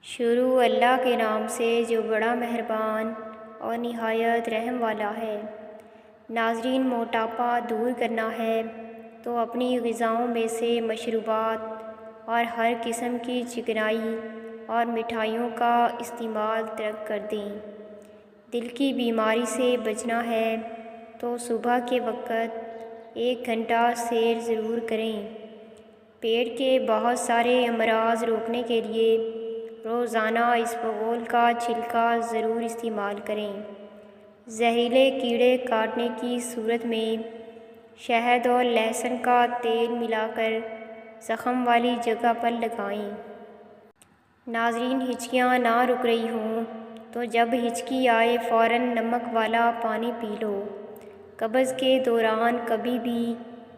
شروع اللہ کے نام سے جو بڑا مہربان اور نہایت رحم والا ہے۔ ناظرین، موٹاپا دور کرنا ہے تو اپنی غذاؤں میں سے مشروبات اور ہر قسم کی چکنائی اور مٹھائیوں کا استعمال ترک کر دیں۔ دل کی بیماری سے بچنا ہے تو صبح کے وقت 1 گھنٹہ سیر ضرور کریں۔ پیٹ کے بہت سارے امراض روکنے کے لیے روزانہ اسبغول کا چھلکا ضرور استعمال کریں۔ زہریلے کیڑے کاٹنے کی صورت میں شہد اور لہسن کا تیل ملا کر زخم والی جگہ پر لگائیں۔ ناظرین، ہچکیاں نہ رک رہی ہوں تو جب ہچکی آئے فوراً نمک والا پانی پی لو۔ قبض کے دوران کبھی بھی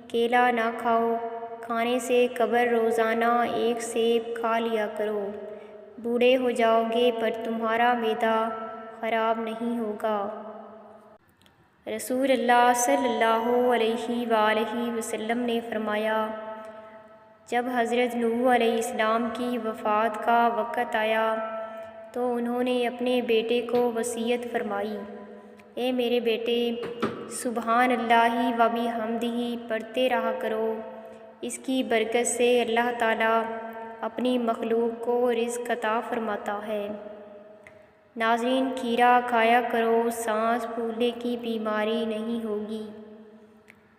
کیلا نہ کھاؤ۔ کھانے سے قبل روزانہ 1 سیب کھا لیا کرو۔ بوڑھے ہو جاؤ گے پر تمہارا معدہ خراب نہیں ہوگا۔ رسول اللہ صلی اللہ علیہ وآلہ وسلم نے فرمایا، جب حضرت نوح علیہ السلام کی وفات کا وقت آیا تو انہوں نے اپنے بیٹے کو وصیت فرمائی، اے میرے بیٹے، سبحان اللہ و بحمدہ پڑھتے رہا کرو۔ اس کی برکت سے اللہ تعالیٰ اپنی مخلوق کو رزق عطا فرماتا ہے۔ ناظرین، کھیرا کھایا کرو، سانس پھولنے کی بیماری نہیں ہوگی۔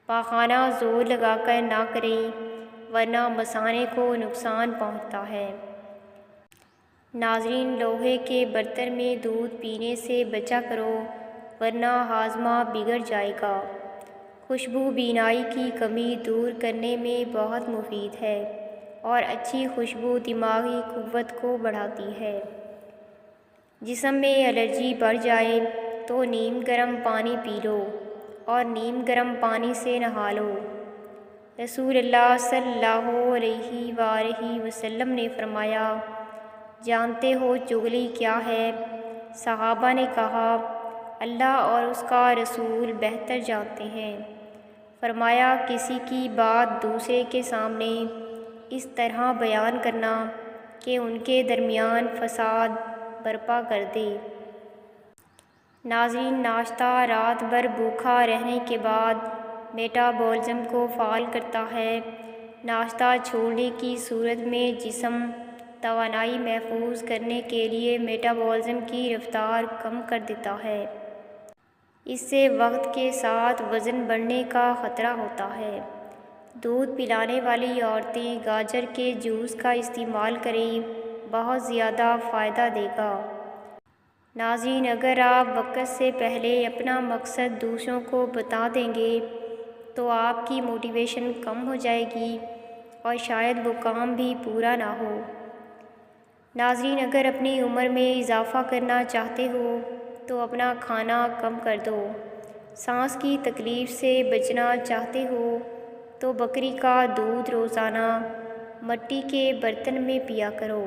پاخانہ زور لگا کر نہ کریں ورنہ مثانے کو نقصان پہنچتا ہے۔ ناظرین، لوہے کے برتن میں دودھ پینے سے بچا کرو ورنہ ہاضمہ بگڑ جائے گا۔ خوشبو بینائی کی کمی دور کرنے میں بہت مفید ہے اور اچھی خوشبو دماغی قوت کو بڑھاتی ہے۔ جسم میں الرجی بڑھ جائے تو نیم گرم پانی پی لو اور نیم گرم پانی سے نہا لو۔ رسول اللہ صلی اللہ علیہ وآلہ وسلم نے فرمایا، جانتے ہو چغلی کیا ہے؟ صحابہ نے کہا، اللہ اور اس کا رسول بہتر جانتے ہیں۔ فرمایا، کسی کی بات دوسرے کے سامنے اس طرح بیان کرنا کہ ان کے درمیان فساد برپا کر دے۔ ناظرین، ناشتہ رات بھر بھوکا رہنے کے بعد میٹابولزم کو فعال کرتا ہے۔ ناشتہ چھوڑنے کی صورت میں جسم توانائی محفوظ کرنے کے لیے میٹابولزم کی رفتار کم کر دیتا ہے۔ اس سے وقت کے ساتھ وزن بڑھنے کا خطرہ ہوتا ہے۔ دودھ پلانے والی عورتیں گاجر کے جوس کا استعمال کریں، بہت زیادہ فائدہ دے گا۔ ناظرین، اگر آپ وقت سے پہلے اپنا مقصد دوسروں کو بتا دیں گے تو آپ کی موٹیویشن کم ہو جائے گی اور شاید وہ کام بھی پورا نہ ہو۔ ناظرین، اگر اپنی عمر میں اضافہ کرنا چاہتے ہو تو اپنا کھانا کم کر دو۔ سانس کی تکلیف سے بچنا چاہتے ہو تو بکری کا دودھ روزانہ مٹی کے برتن میں پیا کرو۔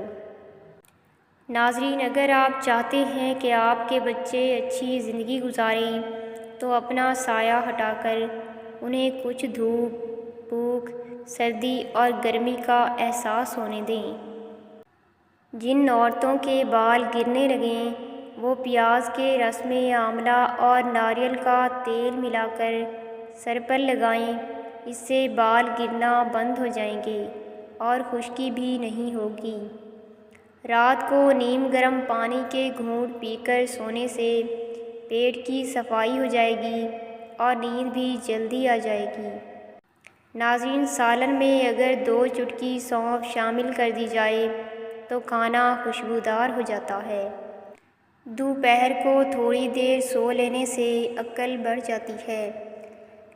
ناظرین، اگر آپ چاہتے ہیں کہ آپ کے بچے اچھی زندگی گزاریں تو اپنا سایہ ہٹا کر انہیں کچھ دھوپ، بھوک، سردی اور گرمی کا احساس ہونے دیں۔ جن عورتوں کے بال گرنے لگیں وہ پیاز کے رس میں آملہ اور ناریل کا تیل ملا کر سر پر لگائیں، اس سے بال گرنا بند ہو جائیں گے اور خشکی بھی نہیں ہوگی۔ رات کو نیم گرم پانی کے گھونٹ پی کر سونے سے پیٹ کی صفائی ہو جائے گی اور نیند بھی جلدی آ جائے گی۔ ناظرین، سالن میں اگر 2 چٹکی سونف شامل کر دی جائے تو کھانا خوشبودار ہو جاتا ہے۔ دوپہر کو تھوڑی دیر سو لینے سے عقل بڑھ جاتی ہے۔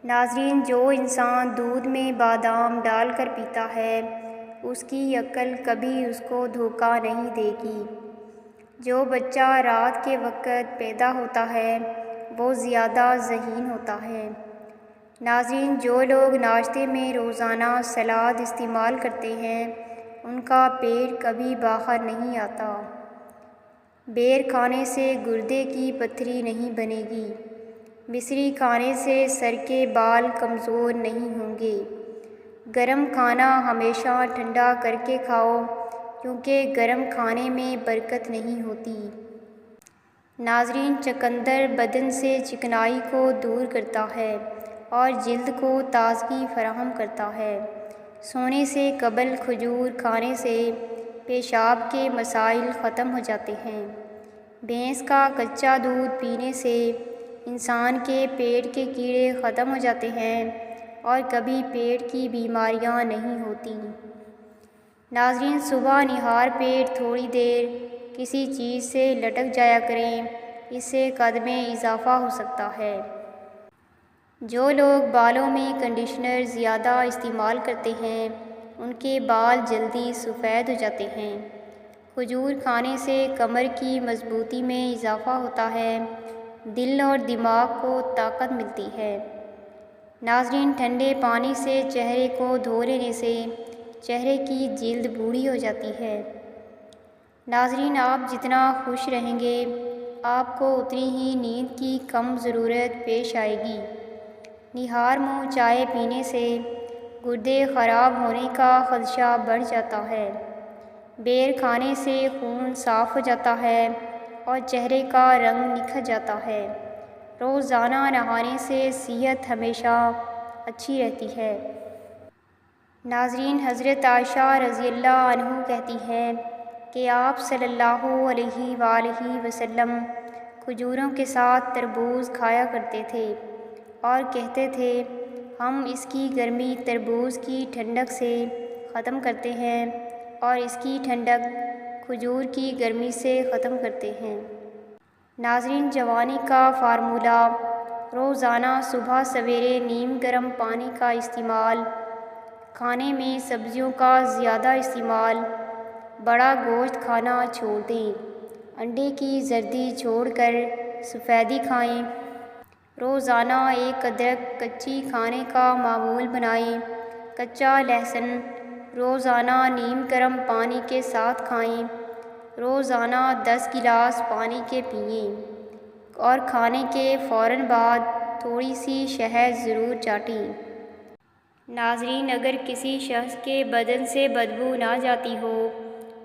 ناظرین، جو انسان دودھ میں بادام ڈال کر پیتا ہے اس کی عقل کبھی اس کو دھوکہ نہیں دے گی۔ جو بچہ رات کے وقت پیدا ہوتا ہے وہ زیادہ ذہین ہوتا ہے۔ ناظرین، جو لوگ ناشتے میں روزانہ سلاد استعمال کرتے ہیں ان کا پیٹ کبھی باہر نہیں آتا۔ بیر کھانے سے گردے کی پتھری نہیں بنے گی۔ مصری کھانے سے سر کے بال کمزور نہیں ہوں گے۔ گرم کھانا ہمیشہ ٹھنڈا کر کے کھاؤ کیونکہ گرم کھانے میں برکت نہیں ہوتی۔ ناظرین، چقندر بدن سے چکنائی کو دور کرتا ہے اور جلد کو تازگی فراہم کرتا ہے۔ سونے سے قبل کھجور کھانے سے پیشاب کے مسائل ختم ہو جاتے ہیں۔ بھینس کا کچا دودھ پینے سے انسان کے پیٹ کے کیڑے ختم ہو جاتے ہیں اور کبھی پیٹ کی بیماریاں نہیں ہوتی۔ ناظرین، صبح نہار پیٹ تھوڑی دیر کسی چیز سے لٹک جایا کریں، اس سے قد میں اضافہ ہو سکتا ہے۔ جو لوگ بالوں میں کنڈیشنر زیادہ استعمال کرتے ہیں ان کے بال جلدی سفید ہو جاتے ہیں۔ کھجور کھانے سے کمر کی مضبوطی میں اضافہ ہوتا ہے، دل اور دماغ کو طاقت ملتی ہے۔ ناظرین، ٹھنڈے پانی سے چہرے کو دھو لینے سے چہرے کی جلد بوڑھی ہو جاتی ہے۔ ناظرین، آپ جتنا خوش رہیں گے آپ کو اتنی ہی نیند کی کم ضرورت پیش آئے گی۔ نہار منہ چائے پینے سے گردے خراب ہونے کا خدشہ بڑھ جاتا ہے۔ بیر کھانے سے خون صاف ہو جاتا ہے اور چہرے کا رنگ نکھر جاتا ہے۔ روزانہ نہانے سے صحت ہمیشہ اچھی رہتی ہے۔ ناظرین، حضرت عائشہ رضی اللہ عنہ کہتی ہیں کہ آپ صلی اللہ علیہ وآلہ وسلم کھجوروں کے ساتھ تربوز کھایا کرتے تھے اور کہتے تھے، ہم اس کی گرمی تربوز کی ٹھنڈک سے ختم کرتے ہیں اور اس کی ٹھنڈک کھجور کی گرمی سے ختم کرتے ہیں۔ ناظرین، جوانی کا فارمولہ: روزانہ صبح سویرے نیم گرم پانی کا استعمال، کھانے میں سبزیوں کا زیادہ استعمال، بڑا گوشت کھانا چھوڑ دیں، انڈے کی زردی چھوڑ کر سفیدی کھائیں، روزانہ ایک ادرک کچی کھانے کا معمول بنائیں، کچا لہسن روزانہ نیم گرم پانی کے ساتھ کھائیں، روزانہ 10 گلاس پانی کے پئیں اور کھانے کے فوراً بعد تھوڑی سی شہد ضرور چاٹیں۔ ناظرین، اگر کسی شخص کے بدن سے بدبو نہ جاتی ہو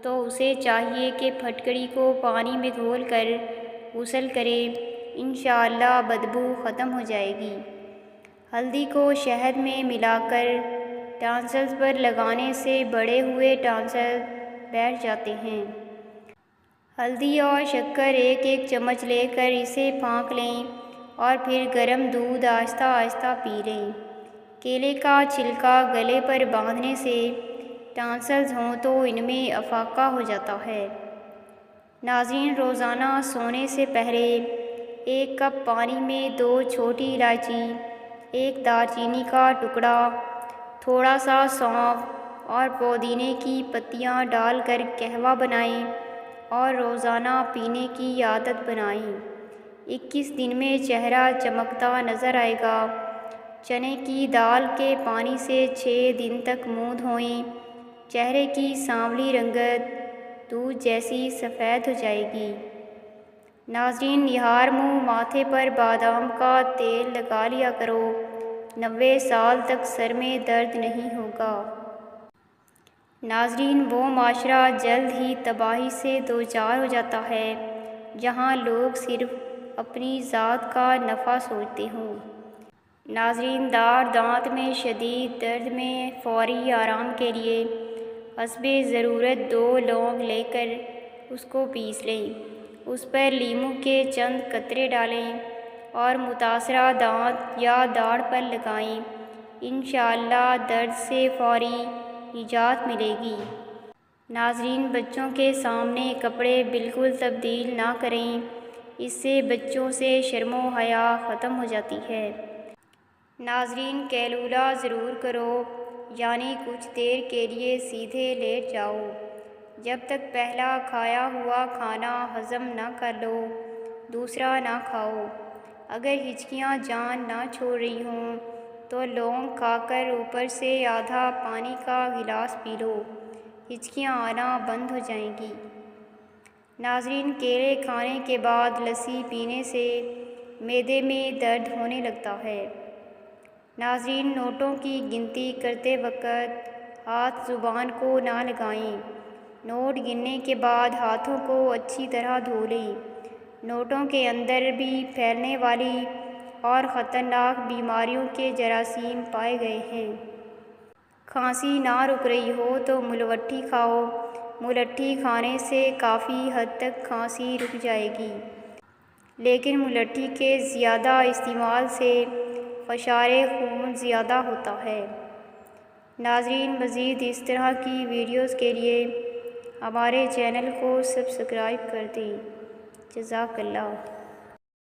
تو اسے چاہیے کہ پھٹکڑی کو پانی میں گھول کر غسل کرے، انشاءاللہ بدبو ختم ہو جائے گی۔ ہلدی کو شہد میں ملا کر ٹانسلز پر لگانے سے بڑے ہوئے ٹانسل بیٹھ جاتے ہیں۔ ہلدی اور شکر ایک ایک چمچ لے کر اسے پھانک لیں اور پھر گرم دودھ آہستہ آہستہ پی لیں۔ کیلے کا چھلکا گلے پر باندھنے سے ٹانسلز ہوں تو ان میں افاقہ ہو جاتا ہے۔ ناظرین، روزانہ سونے سے پہلے 1 کپ پانی میں 2 چھوٹی الائچی، 1 دار چینی کا ٹکڑا، تھوڑا سا سونف اور پودینے کی پتیاں ڈال کر قہوہ بنائیں اور روزانہ پینے کی عادت بنائیں۔ 21 دن میں چہرہ چمکتا نظر آئے گا۔ چنے کی دال کے پانی سے 6 دن تک منہ دھوئیں، چہرے کی سانولی رنگت دودھ جیسی سفید ہو جائے گی۔ ناظرین، نہار منہ ماتھے پر بادام کا تیل لگا لیا کرو، 90 سال تک سر میں درد نہیں ہوگا۔ ناظرین، وہ معاشرہ جلد ہی تباہی سے دوچار ہو جاتا ہے جہاں لوگ صرف اپنی ذات کا نفع سوچتے ہوں۔ ناظرین، دانت میں شدید درد میں فوری آرام کے لیے حسب ضرورت 2 لونگ لے کر اس کو پیس لیں، اس پر لیموں کے چند قطرے ڈالیں اور متاثرہ دانت یا داڑھ پر لگائیں، انشاءاللہ درد سے فوری نجات ملے گی۔ ناظرین، بچوں کے سامنے کپڑے بالکل تبدیل نہ کریں، اس سے بچوں سے شرم و حیا ختم ہو جاتی ہے۔ ناظرین، قیلولہ ضرور کرو، یعنی کچھ دیر کے لیے سیدھے لیٹ جاؤ۔ جب تک پہلا کھایا ہوا کھانا ہضم نہ کر لو دوسرا نہ کھاؤ۔ اگر ہچکیاں جان نہ چھوڑ رہی ہوں تو لونگ کھا کر اوپر سے آدھا پانی کا گلاس پی لو، ہچکیاں آنا بند ہو جائیں گی۔ ناظرین، کیلے کھانے کے بعد لسی پینے سے معدے میں درد ہونے لگتا ہے۔ ناظرین، نوٹوں کی گنتی کرتے وقت ہاتھ زبان کو نہ لگائیں، نوٹ گننے کے بعد ہاتھوں کو اچھی طرح دھو لیں۔ نوٹوں کے اندر بھی پھیلنے والی اور خطرناک بیماریوں کے جراثیم پائے گئے ہیں۔ کھانسی نہ رک رہی ہو تو ملوٹھی کھاؤ۔ ملوٹھی کھانے سے کافی حد تک کھانسی رک جائے گی، لیکن ملوٹھی کے زیادہ استعمال سے فشار خون زیادہ ہوتا ہے۔ ناظرین، مزید اس طرح کی ویڈیوز کے لیے ہمارے چینل کو سبسکرائب کر دیں۔ جزاک اللہ۔